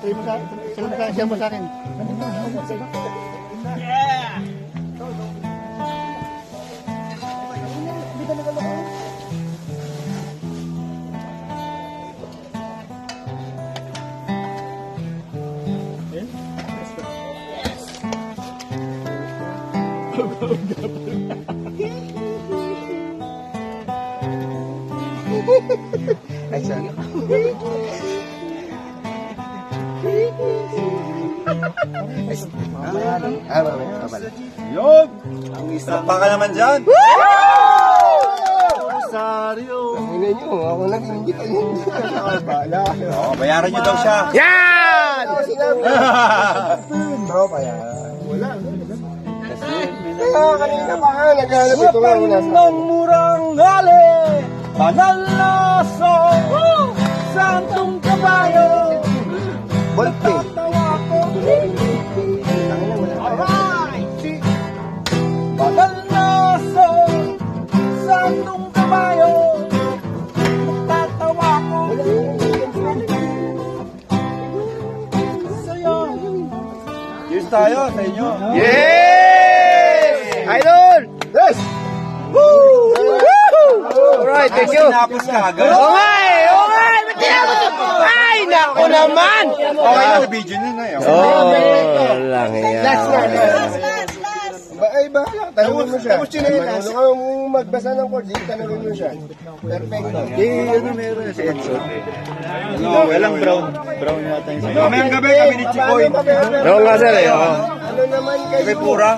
Siya mo sa akin. Ay, sorry. Babalik. Yun! Ang isa pa ka naman dyan! Rosario! Tingnan nyo, ako nag-ingit ang hindi ka nakabala. Oo, bayaran nyo daw siya. Yan! Tropa yan. Wala. Kaya kanina pa nga, naghanap ito nga. ng murang gali, banal na song, santong kabayo, Bolpe. tawa ko, banal na song, santong kabayo, tatawa ko, sa'yo. Cheers tayo sa inyo. Yes! Idol! Yes! Woo! Alright, thank you. Sinapos ka agad. Okay! Ba't tinapos ito? Ay, naku naman! Okay na, video na na yun. Lang yan. Last. Ay, bahala. Tanungin mo siya. Marunong ka magbasa ng chord. Tanungin mo siya. Perfecto. Ano meron si Edson? Walang brown. Brown yata yung sa'yo. Mamayang gabi kami ni Chikoy. Oo nga sir. Ano naman kayo? Pura.